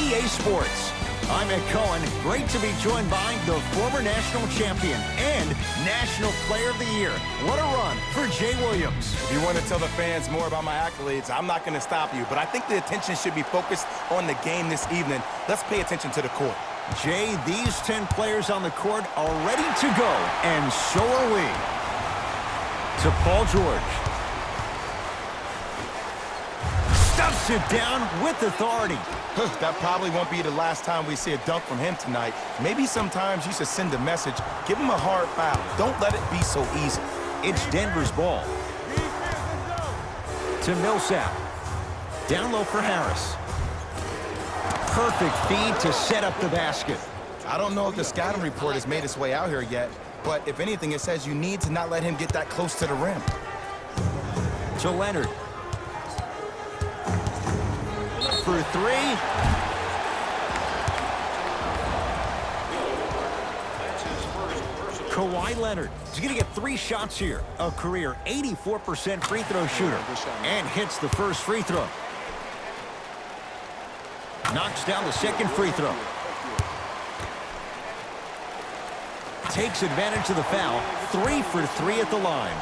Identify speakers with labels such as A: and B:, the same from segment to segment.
A: EA Sports. I'm Ed Cohen. Great to be joined by the former national champion and National Player of the Year. What a run for Jay Williams.
B: If you want to tell the fans more about my accolades, I'm not going to stop you, but I think the attention should be focused on the game this evening. Let's pay attention to the court.
A: Jay, these 10 players on the court are ready to go, and so are we. To Paul George. Stuffs it down with authority.
B: That probably won't be the last time we see a dunk from him tonight. Maybe sometimes you should send a message. Give him a hard foul. Don't let it be so easy.
A: It's Denver's ball. To Millsap. Down low for Harris. Perfect feed to set up the basket.
B: I don't know if the scouting report has made its way out here yet, but if anything, it says you need to not let him get that close to the rim.
A: To Leonard. For three. Kawhi Leonard. He's going to get 3 shots here. A career 84% free throw shooter. And hits the first free throw. Knocks down the second free throw. Takes advantage of the foul. 3 for 3 at the line.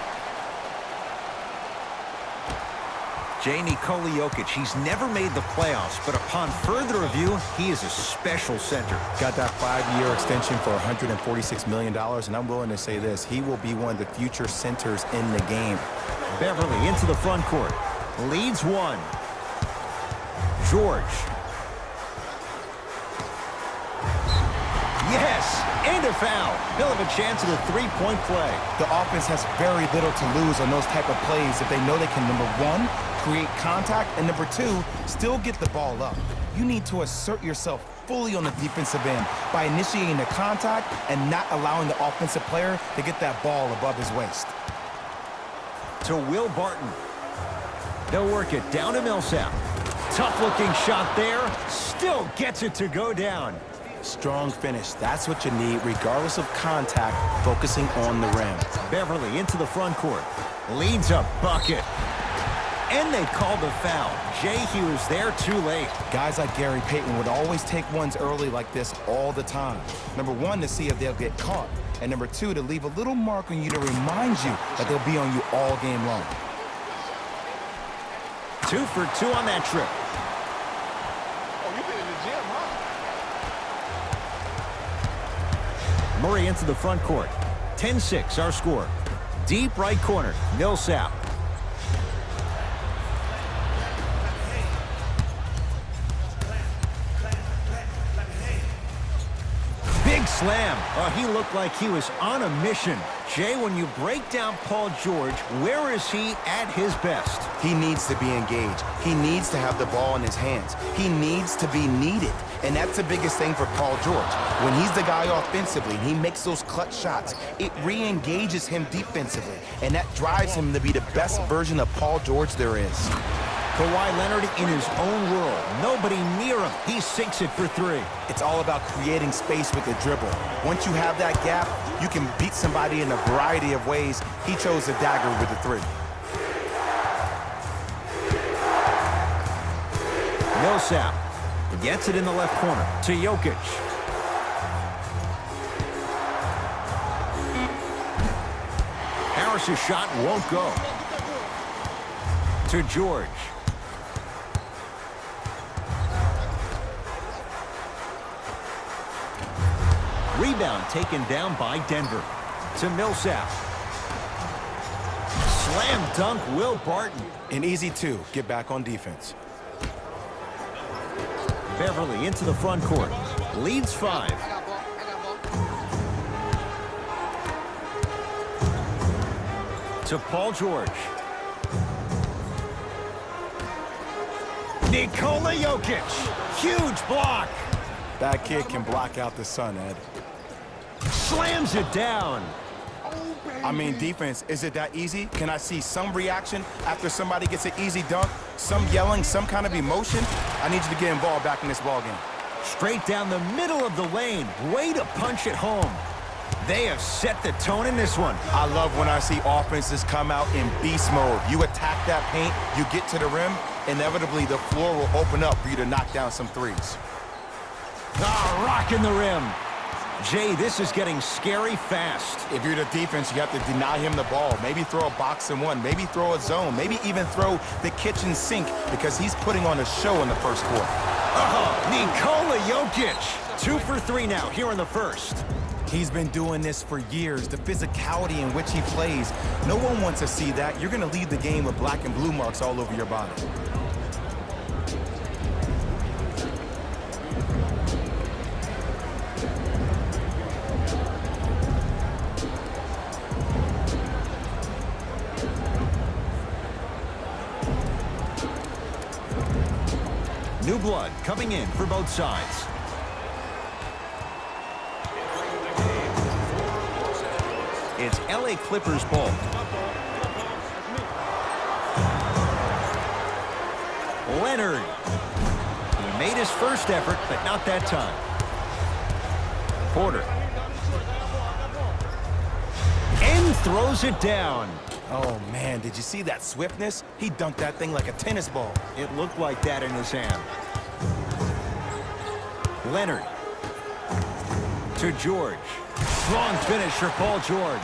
A: Jay Nikola Jokic, he's never made the playoffs, but upon further review, he is a special center.
B: Got that 5-year extension for $146 million, and I'm willing to say this. He will be one of the future centers in the game.
A: Beverly into the front court. Leads 1. George. Yes, and a foul. He'll have a chance at a 3-point play.
B: The offense has very little to lose on those type of plays if they know they can, number 1, create contact, and number 2, still get the ball up. You need to assert yourself fully on the defensive end by initiating the contact and not allowing the offensive player to get that ball above his waist.
A: To Will Barton. They'll work it down to Millsap. Tough-looking shot there. Still gets it to go down.
B: Strong finish. That's what you need, regardless of contact, focusing on the rim.
A: Beverly into the front court. Leads a bucket. And they called the foul. Jay, he was there too late.
B: Guys like Gary Payton would always take ones early like this all the time. Number 1, to see if they'll get caught. And number 2, to leave a little mark on you to remind you that they'll be on you all game long.
A: 2 for 2 on that trip. Murray into the front court. 10-6 our score. Deep right corner. Millsap. Big slam. Oh, he looked like he was on a mission. Jay, when you break down Paul George, where is he at his best?
B: He needs to be engaged. He needs to have the ball in his hands. He needs to be needed. And that's the biggest thing for Paul George. When he's the guy offensively and he makes those clutch shots, it re-engages him defensively. And that drives him to be the best version of Paul George there is.
A: Kawhi Leonard in his own world. Nobody near him. He sinks it for 3.
B: It's all about creating space with the dribble. Once you have that gap, you can beat somebody in a variety of ways. He chose the dagger with the 3.
A: Millsap gets it in the left corner to Jokic. Harris's shot won't go. To George. Rebound taken down by Denver. To Millsap. Slam dunk Will Barton.
B: An easy 2. Get back on defense.
A: Beverly into the front court. Leads 5. To Paul George. Nikola Jokic. Huge block.
B: That kid can block out the sun, Ed.
A: Slams it down.
B: I mean, defense, is it that easy? Can I see some reaction after somebody gets an easy dunk? Some yelling, some kind of emotion? I need you to get involved back in this ballgame.
A: Straight down the middle of the lane. Way to punch it home. They have set the tone in this one.
B: I love when I see offenses come out in beast mode. You attack that paint, you get to the rim, inevitably the floor will open up for you to knock down some threes.
A: Ah, rocking the rim. Jay, this is getting scary fast.
B: If you're the defense, you have to deny him the ball. Maybe throw a box and one. Maybe throw a zone. Maybe even throw the kitchen sink because he's putting on a show in the first quarter.
A: Nikola Jokic. 2 for 3 now here in the first.
B: He's been doing this for years. The physicality in which he plays. No one wants to see that. You're going to leave the game with black and blue marks all over your body.
A: New blood coming in for both sides. It's LA Clippers ball. Leonard. He made his first effort, but not that time. Porter. And throws it down.
B: Oh, man, did you see that swiftness? He dunked that thing like a tennis ball.
A: It looked like that in his hand. Leonard. To George. Strong finish for Paul George.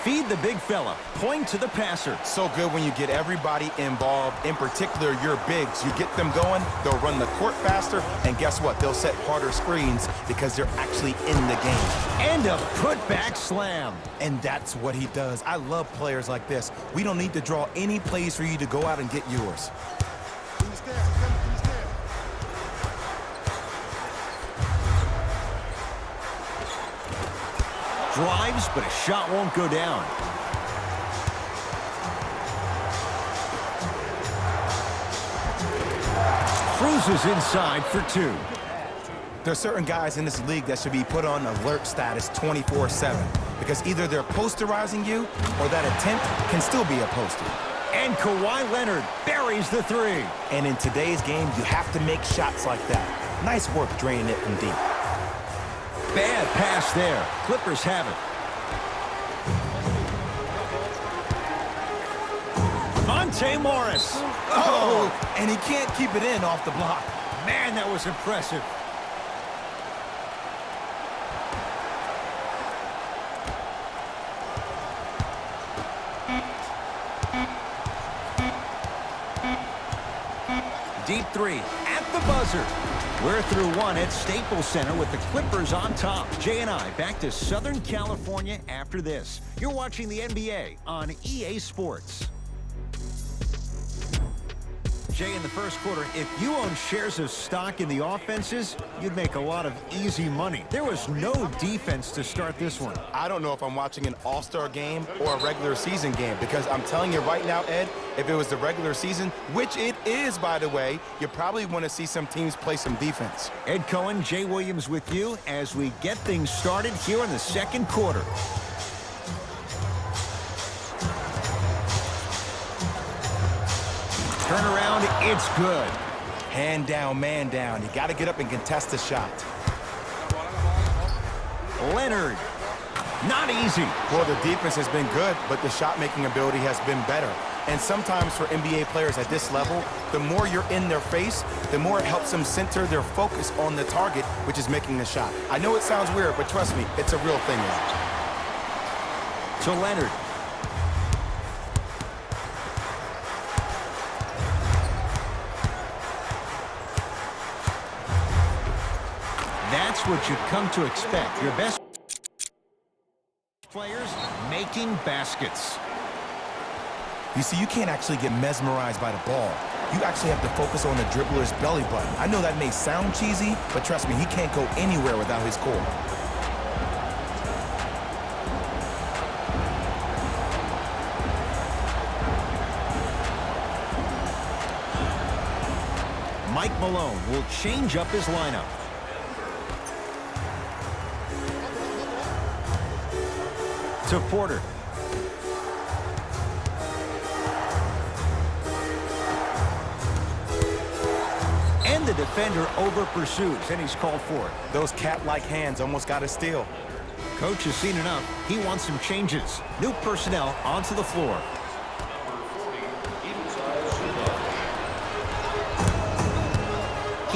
A: Feed the big fella. Point to the passer.
B: So good when you get everybody involved, in particular your bigs. You get them going, they'll run the court faster, and guess what? They'll set harder screens because they're actually in the game.
A: And a putback slam.
B: And that's what he does. I love players like this. We don't need to draw any plays for you to go out and get yours.
A: Drives, but a shot won't go down. Cruises inside for 2.
B: There's certain guys in this league that should be put on alert status 24/7 because either they're posterizing you or that attempt can still be a poster.
A: And Kawhi Leonard buries the 3.
B: And in today's game, you have to make shots like that. Nice work draining it from deep.
A: Bad pass there. Clippers have it. Monte Morris.
B: Oh, and he can't keep it in off the block.
A: Man, that was impressive. Deep 3 at the buzzer. We're through 1 at Staples Center with the Clippers on top. Jay and I back to Southern California after this. You're watching the NBA on EA Sports. Jay, in the first quarter, if you own shares of stock in the offenses, you'd make a lot of easy money. There was no defense to start this one.
B: I don't know if I'm watching an all-star game or a regular season game because I'm telling you right now, Ed, if it was the regular season, which it is, by the way, you probably want to see some teams play some defense.
A: Ed Cohen, Jay Williams with you as we get things started here in the second quarter. Turnaround, it's good.
B: Hand down, man down. You got to get up and contest the shot.
A: Leonard. Not easy.
B: Well, the defense has been good, but the shot-making ability has been better. And sometimes for NBA players at this level, the more you're in their face, the more it helps them center their focus on the target, which is making the shot. I know it sounds weird, but trust me, it's a real thing now.
A: To Leonard. That's what you've come to expect. Your best players making baskets.
B: You see, you can't actually get mesmerized by the ball. You actually have to focus on the dribbler's belly button. I know that may sound cheesy, but trust me, he can't go anywhere without his core.
A: Mike Malone will change up his lineup. To Porter. And the defender over pursues, and he's called for it.
B: Those cat-like hands almost got a steal.
A: Coach has seen enough. He wants some changes. New personnel onto the floor.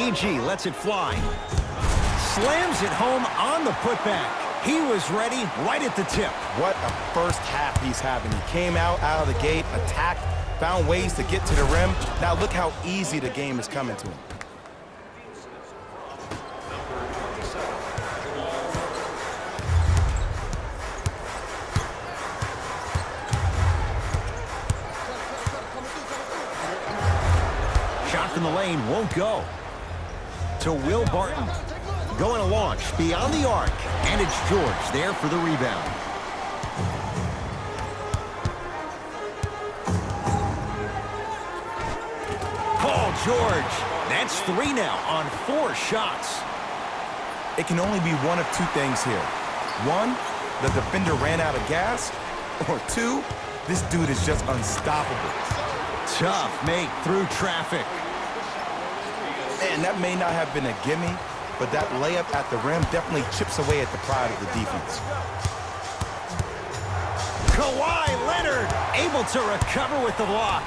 A: PG lets it fly. Slams it home on the putback. He was ready right at the tip.
B: What a first half he's having. He came out of the gate, attacked, found ways to get to the rim. Now look how easy the game is coming to him.
A: Shot from the lane won't go. To Will Barton. Going to launch beyond the arc. And it's George there for the rebound. Paul George. That's 3 now on 4 shots.
B: It can only be one of 2 things here. 1, the defender ran out of gas. Or 2, this dude is just unstoppable.
A: Tough make through traffic.
B: And that may not have been a gimme, but that layup at the rim definitely chips away at the pride of the defense.
A: Kawhi Leonard able to recover with the block.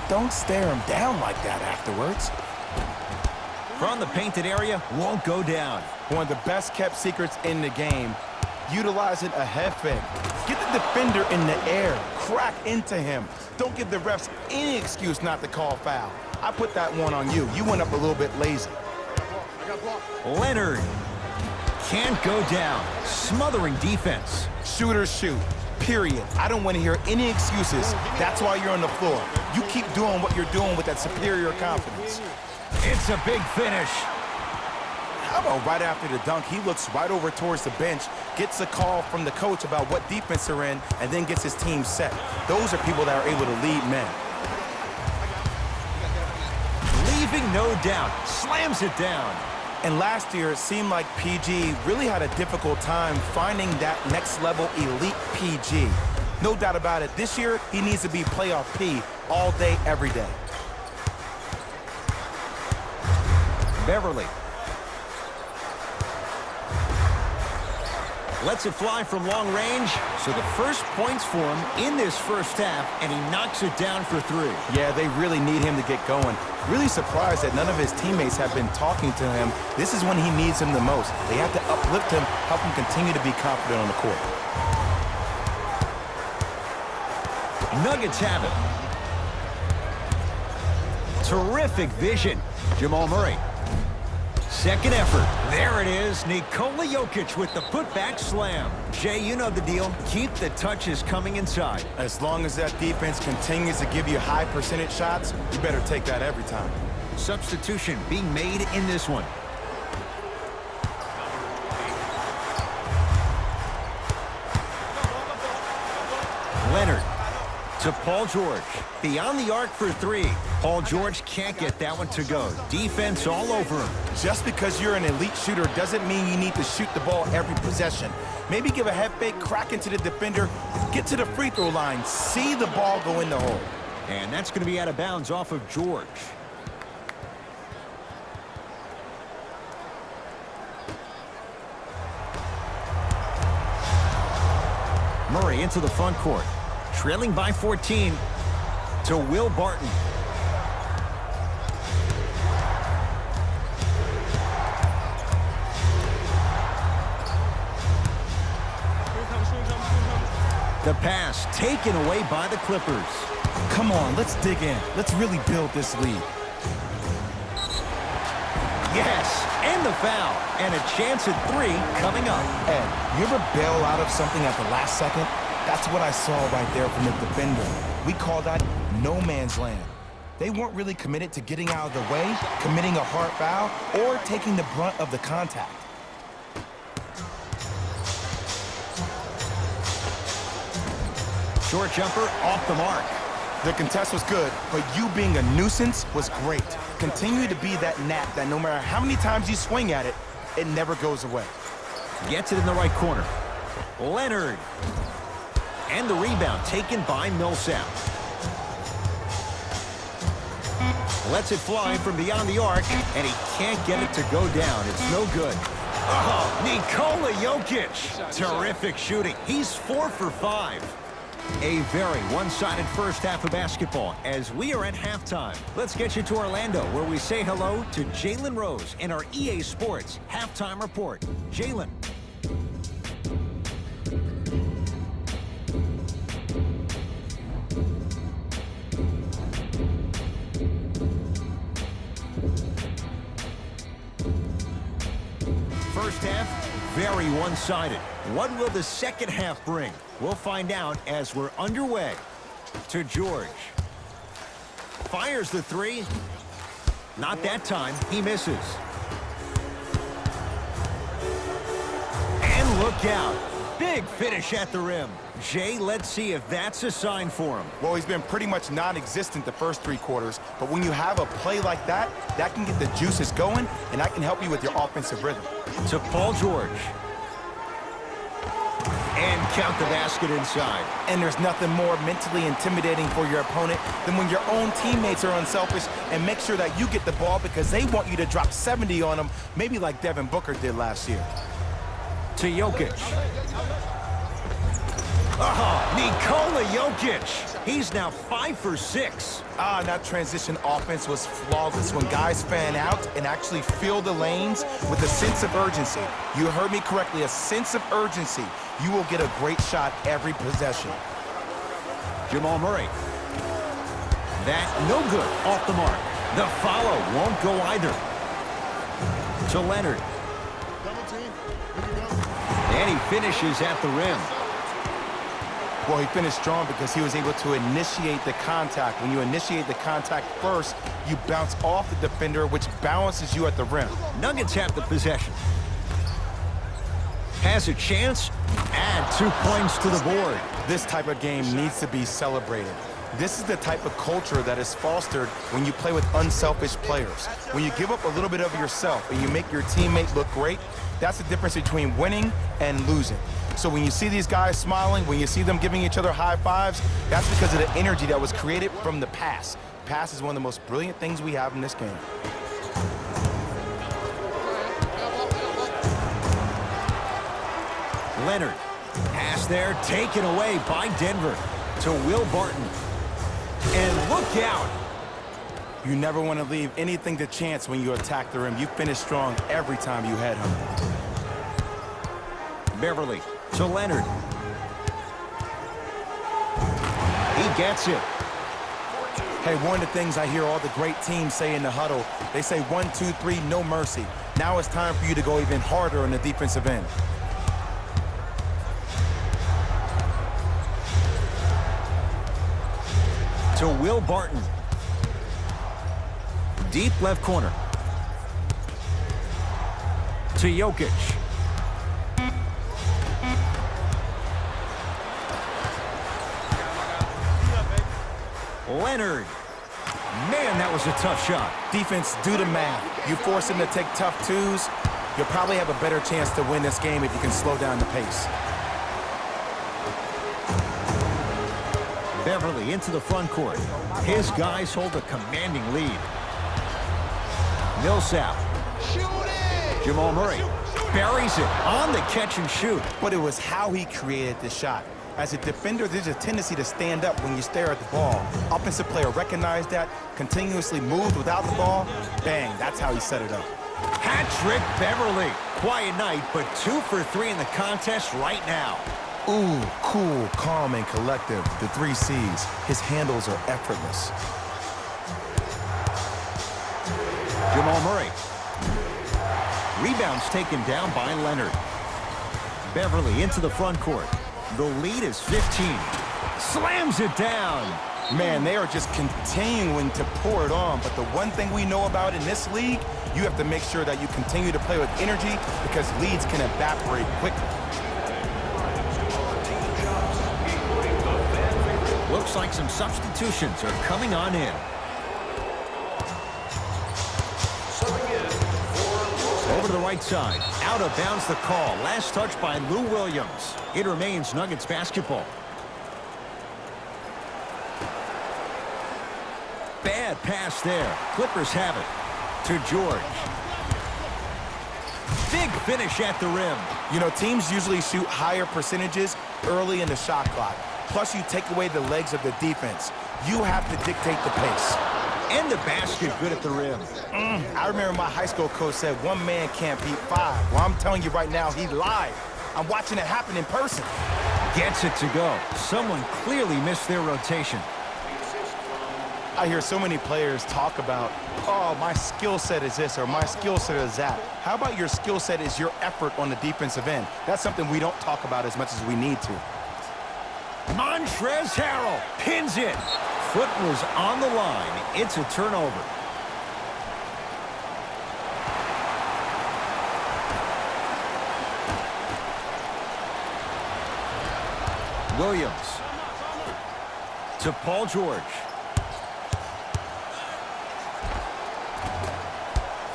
B: Don't stare him down like that afterwards.
A: From the painted area, won't go down.
B: One of the best kept secrets in the game, utilizing a head fake. Get the defender in the air, crack into him. Don't give the refs any excuse not to call foul. I put that one on you. You went up a little bit lazy.
A: Leonard can't go down. Smothering defense.
B: Shooters shoot, period. I don't want to hear any excuses. That's why you're on the floor. You keep doing what you're doing with that superior confidence.
A: It's a big finish.
B: How about right after the dunk, he looks right over towards the bench, gets a call from the coach about what defense they're in, and then gets his team set. Those are people that are able to lead men.
A: Leaving no doubt. Slams it down.
B: And last year, it seemed like PG really had a difficult time finding that next level elite PG. No doubt about it, this year, he needs to be playoff P all day, every day.
A: Beverly. Lets it fly from long range. So the first points for him in this first half, and he knocks it down for 3.
B: Yeah, they really need him to get going. Really surprised that none of his teammates have been talking to him. This is when he needs him the most. They have to uplift him, help him continue to be confident on the court.
A: Nuggets have it. Terrific vision. Jamal Murray. Second effort. There it is. Nikola Jokic with the putback slam. Jay, you know the deal. Keep the touches coming inside.
B: As long as that defense continues to give you high percentage shots, you better take that every time.
A: Substitution being made in this one. Leonard to Paul George. Beyond the arc for 3. Paul George can't get that one to go. Defense all over him.
B: Just because you're an elite shooter doesn't mean you need to shoot the ball every possession. Maybe give a head fake, crack into the defender, get to the free throw line, see the ball go in the hole.
A: And that's going to be out of bounds off of George. Murray into the front court. Trailing by 14 to Will Barton. The pass taken away by the Clippers.
B: Come on, let's dig in. Let's really build this lead.
A: Yes, and the foul. And a chance at 3 coming up.
B: Ed, you ever bail out of something at the last second? That's what I saw right there from the defender. We call that no man's land. They weren't really committed to getting out of the way, committing a hard foul, or taking the brunt of the contact.
A: Short jumper off the mark.
B: The contest was good, but you being a nuisance was great. Continue to be that gnat that no matter how many times you swing at it, it never goes away.
A: Gets it in the right corner. Leonard. And the rebound taken by Millsap. Lets it fly from beyond the arc, and he can't get it to go down. It's no good. Oh, Nikola Jokic. Terrific shooting. He's 4 for 5. A very one-sided first half of basketball as we are at halftime. Let's get you to Orlando, where we say hello to Jalen Rose in our EA Sports Halftime Report. Jalen. First half, very one-sided. What will the second half bring? We'll find out as we're underway. To George. Fires the three. Not that time. He misses. And look out. Big finish at the rim. Jay, let's see if that's a sign for him.
B: Well, he's been pretty much non-existent the first 3 quarters, but when you have a play like that, that can get the juices going, and that can help you with your offensive rhythm.
A: To Paul George. And count the basket inside.
B: And there's nothing more mentally intimidating for your opponent than when your own teammates are unselfish and make sure that you get the ball because they want you to drop 70 on them, maybe like Devin Booker did last year.
A: To Jokic. Nikola Jokic. He's now 5 for 6.
B: That transition offense was flawless when guys fan out and actually fill the lanes with a sense of urgency. You heard me correctly, a sense of urgency. You will get a great shot every possession.
A: Jamal Murray. That no good. Off the mark. The follow won't go either. To Leonard. And he finishes at the rim.
B: Well, he finished strong because he was able to initiate the contact. When you initiate the contact first, you bounce off the defender, which balances you at the rim.
A: Nuggets have the possession. Has a chance. Add 2 points to the board.
B: This type of game needs to be celebrated. This is the type of culture that is fostered when you play with unselfish players. When you give up a little bit of yourself and you make your teammate look great, that's the difference between winning and losing. So when you see these guys smiling, when you see them giving each other high fives, that's because of the energy that was created from the pass. Pass is one of the most brilliant things we have in this game.
A: Leonard. Pass there, taken away by Denver. To Will Barton. And look out.
B: You never want to leave anything to chance when you attack the rim. You finish strong every time you head home.
A: Beverly to Leonard. He gets it.
B: Hey, one of the things I hear all the great teams say in the huddle, they say 1, 2, 3, no mercy. Now it's time for you to go even harder on the defensive end.
A: To Will Barton. Deep left corner. To Jokic. Leonard. Man, that was a tough shot.
B: Defense, do the math. You force him to take tough twos, you'll probably have a better chance to win this game if you can slow down the pace.
A: Beverly into the front court. His guys hold a commanding lead. Millsap. Jamal Murray buries it on the catch and shoot.
B: But it was how he created the shot. As a defender, there's a tendency to stand up when you stare at the ball. Offensive player recognized that, continuously moved without the ball. Bang, that's how he set it up.
A: Hat-trick Beverly. Quiet night, but 2 for 3 in the contest right now.
B: Ooh, cool, calm, and collective. The 3 C's. His handles are effortless.
A: Jamal Murray. Rebounds taken down by Leonard. Beverly into the front court. The lead is 15. Slams it down.
B: Man, they are just continuing to pour it on. But the one thing we know about in this league, you have to make sure that you continue to play with energy because leads can evaporate quickly.
A: Looks like some substitutions are coming on in. Over to the right side. Out of bounds the call. Last touch by Lou Williams. It remains Nuggets basketball. Bad pass there. Clippers have it. To George. Big finish at the rim.
B: You know, teams usually shoot higher percentages early in the shot clock. Plus, you take away the legs of the defense. You have to dictate the pace.
A: And the basket good at the rim.
B: I remember my high school coach said one man can't beat five. Well, I'm telling you right now, he lied. I'm watching it happen in person.
A: Gets it to go. Someone clearly missed their rotation.
B: I hear so many players talk about, oh, my skill set is this or my skill set is that. How about your skill set is your effort on the defensive end? That's something we don't talk about as much as we need to.
A: Montrezl Harrell pins it. Foot was on the line. It's a turnover. Williams to Paul George.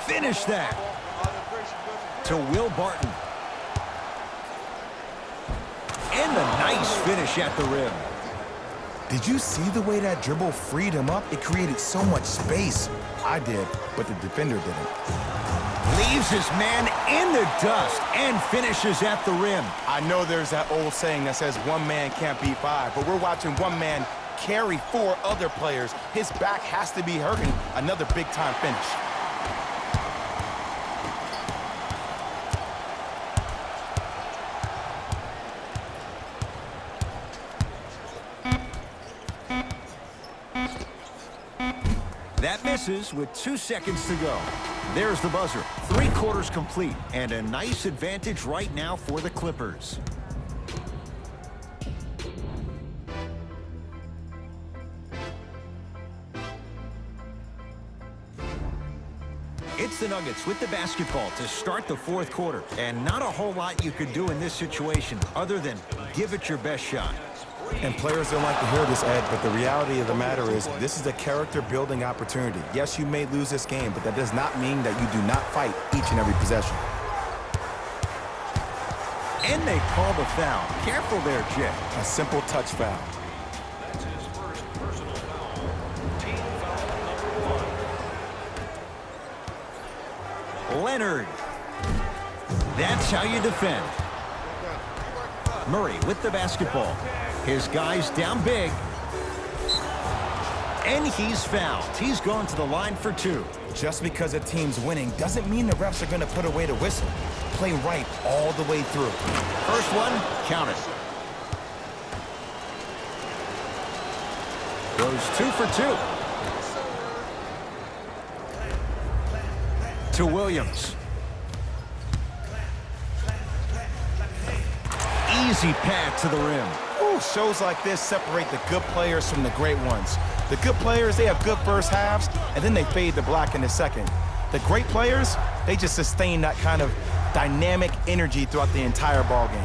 A: Finish that. To Will Barton. And a nice finish at the rim.
B: Did you see the way that dribble freed him up? It created so much space. I did, but the defender didn't.
A: Leaves his man in the dust and finishes at the rim.
B: I know there's that old saying that says one man can't beat five, but we're watching one man carry four other players. His back has to be hurting. Another big-time finish.
A: That misses with 2 seconds to go. There's the buzzer. 3 quarters complete, and a nice advantage right now for the Clippers. It's the Nuggets with the basketball to start the 4th quarter, and not a whole lot you could do in this situation other than give it your best shot.
B: And players don't like to hear this, Ed, but the reality of the matter is this is a character-building opportunity. Yes, you may lose this game, but that does not mean that you do not fight each and every possession.
A: And they call the foul. Careful there, Jay.
B: A simple touch foul.
C: That's his first personal foul. Team foul number 1.
A: Leonard. That's how you defend. Murray with the basketball. His guy's down big. And he's fouled. He's going to the line for 2.
B: Just because a team's winning doesn't mean the refs are going to put away the whistle. Play right all the way through.
A: First one, count it. Goes 2 for 2. To Williams. Easy path to the rim.
B: Ooh, shows like this separate the good players from the great ones. The good players, they have good first halves, and then they fade to black in the second. The great players, they just sustain that kind of dynamic energy throughout the entire ball game.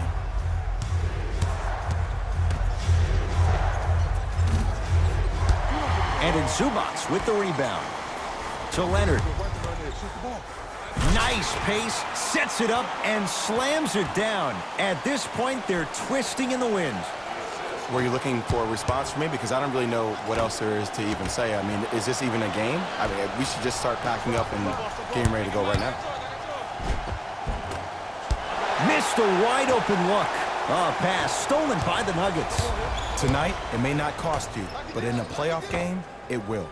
A: And it's Zubac with the rebound. To Leonard. Nice pace, sets it up, and slams it down. At this point, they're twisting in the wind.
B: Were you looking for a response from me? Because I don't really know what else there is to even say. I mean, is this even a game? I mean, we should just start packing up and getting ready to go right now.
A: Missed a wide open look. A pass stolen by the Nuggets.
B: Tonight, it may not cost you, but in a playoff game, it will.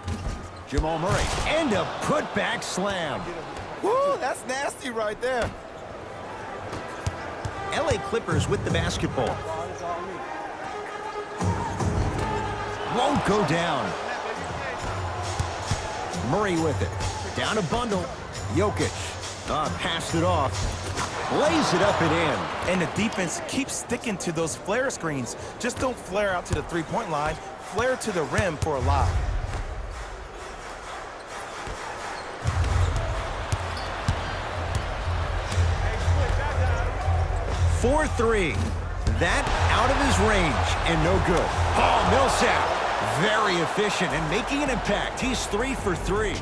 A: Jamal Murray, and a putback slam.
B: Woo, that's nasty right there.
A: LA Clippers with the basketball. Won't go down. Murray with it. Down a bundle. Jokic. Passed it off. Lays it up and in.
B: And the defense keeps sticking to those flare screens. Just don't flare out to the three-point line. Flare to the rim for a lob.
A: For 3. That out of his range and no good. Paul Millsap, very efficient and making an impact. He's 3 for 3.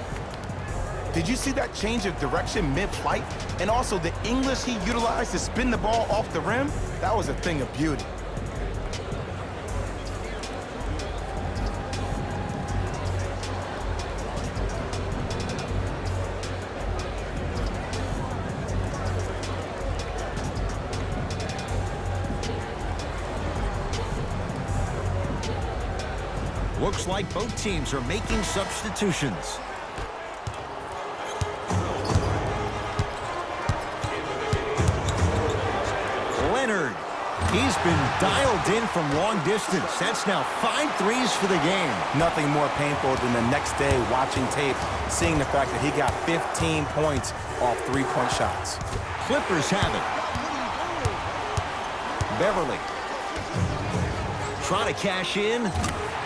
B: Did you see that change of direction mid-flight? And also the English he utilized to spin the ball off the rim? That was a thing of beauty.
A: Looks like both teams are making substitutions. Leonard. He's been dialed in from long distance. That's now 5 threes for the game.
B: Nothing more painful than the next day watching tape, seeing the fact that he got 15 points off three-point shots.
A: Clippers have it. Beverly. Trying to cash in,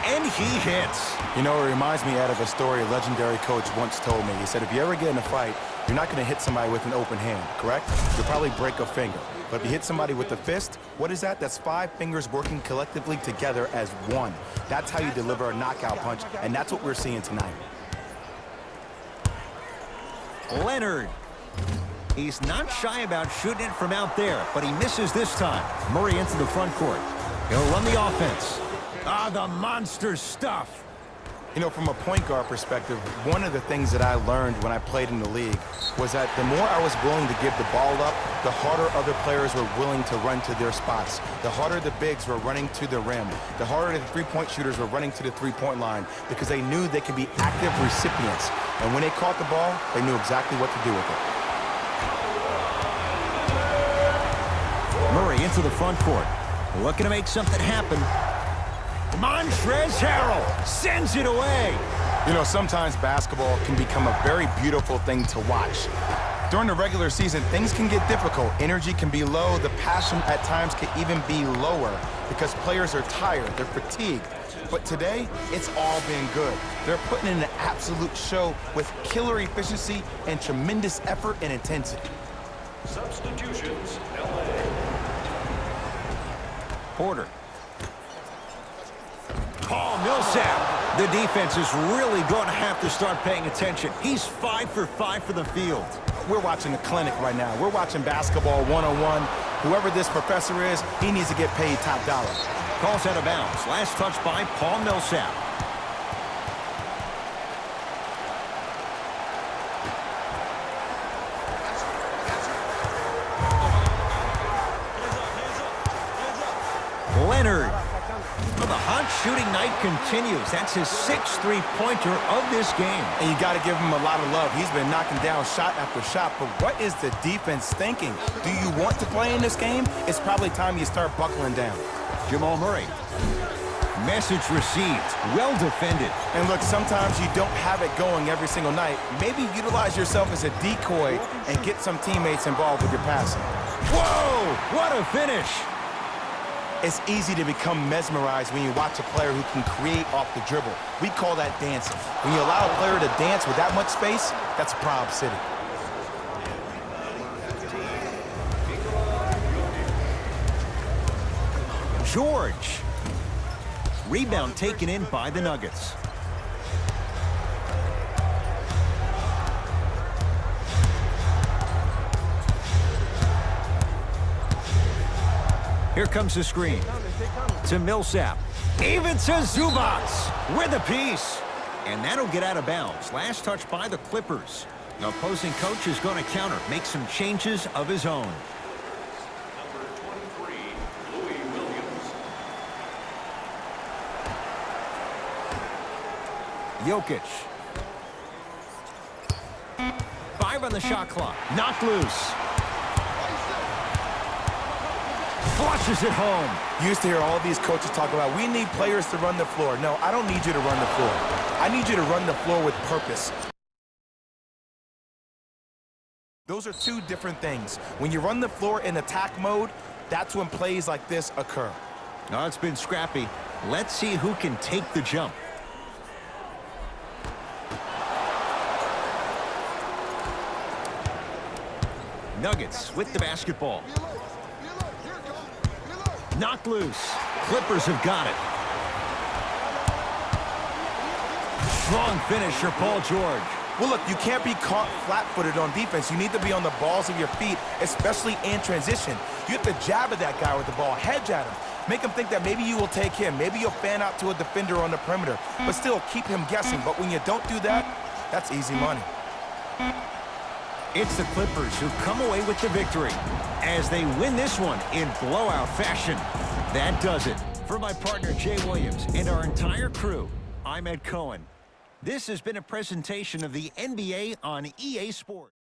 A: and he hits.
B: You know, it reminds me out of a story a legendary coach once told me. He said, if you ever get in a fight, you're not going to hit somebody with an open hand, correct? You'll probably break a finger. But if you hit somebody with a fist, what is that? That's 5 fingers working collectively together as one. That's how you deliver a knockout punch, and that's what we're seeing tonight.
A: Leonard. He's not shy about shooting it from out there, but he misses this time. Murray into the front court. He'll run the offense. Ah, the monster stuff.
B: You know, from a point guard perspective, one of the things that I learned when I played in the league was that the more I was willing to give the ball up, the harder other players were willing to run to their spots. The harder the bigs were running to the rim. The harder the three-point shooters were running to the three-point line because they knew they could be active recipients. And when they caught the ball, they knew exactly what to do with it.
A: Murray into the front court. Looking to make something happen. Montrezl Harrell sends it away.
B: You know, sometimes basketball can become a very beautiful thing to watch. During the regular season, things can get difficult. Energy can be low. The passion at times can even be lower because players are tired. They're fatigued. But today, it's all been good. They're putting in an absolute show with killer efficiency and tremendous effort and intensity.
C: Substitutions, LA.
A: Porter. Paul Millsap. The defense is really going to have to start paying attention. He's 5 for 5 for the field.
B: We're watching a clinic right now. We're watching basketball 101. Whoever this professor is, he needs to get paid top dollar.
A: Calls out of bounds. Last touch by Paul Millsap. Leonard. Well, the hot shooting night continues. That's his 6th three-pointer of this game.
B: And you got to give him a lot of love. He's been knocking down shot after shot. But what is the defense thinking? Do you want to play in this game? It's probably time you start buckling down.
A: Jamal Murray. Message received. Well defended.
B: And look, sometimes you don't have it going every single night. Maybe utilize yourself as a decoy and get some teammates involved with your passing.
A: Whoa! What a finish!
B: It's easy to become mesmerized when you watch a player who can create off the dribble. We call that dancing. When you allow a player to dance with that much space, that's Prob City.
A: George. Rebound taken in by the Nuggets. Here comes the screen. To Millsap. Even to Zubac with a piece. And that'll get out of bounds. Last touch by the Clippers. The opposing coach is going to counter. Make some changes of his own.
C: Number 23, Louis Williams.
A: Jokic. 5 on the shot clock. Knocked loose. Flushes it home.
B: You used to hear all these coaches talk about, we need players to run the floor. No, I don't need you to run the floor. I need you to run the floor with purpose. Those are two different things. When you run the floor in attack mode, that's when plays like this occur.
A: Now it's been scrappy. Let's see who can take the jump. Nuggets with the basketball. Knocked loose. Clippers have got it. Strong finisher, Paul George.
B: Well, look, you can't be caught flat-footed on defense. You need to be on the balls of your feet, especially in transition. You have to jab at that guy with the ball, hedge at him. Make him think that maybe you will take him. Maybe you'll fan out to a defender on the perimeter, but still keep him guessing. But when you don't do that, that's easy money.
A: It's the Clippers who come away with the victory as they win this one in blowout fashion. That does it. For my partner, Jay Williams, and our entire crew, I'm Ed Cohen. This has been a presentation of the NBA on EA Sports.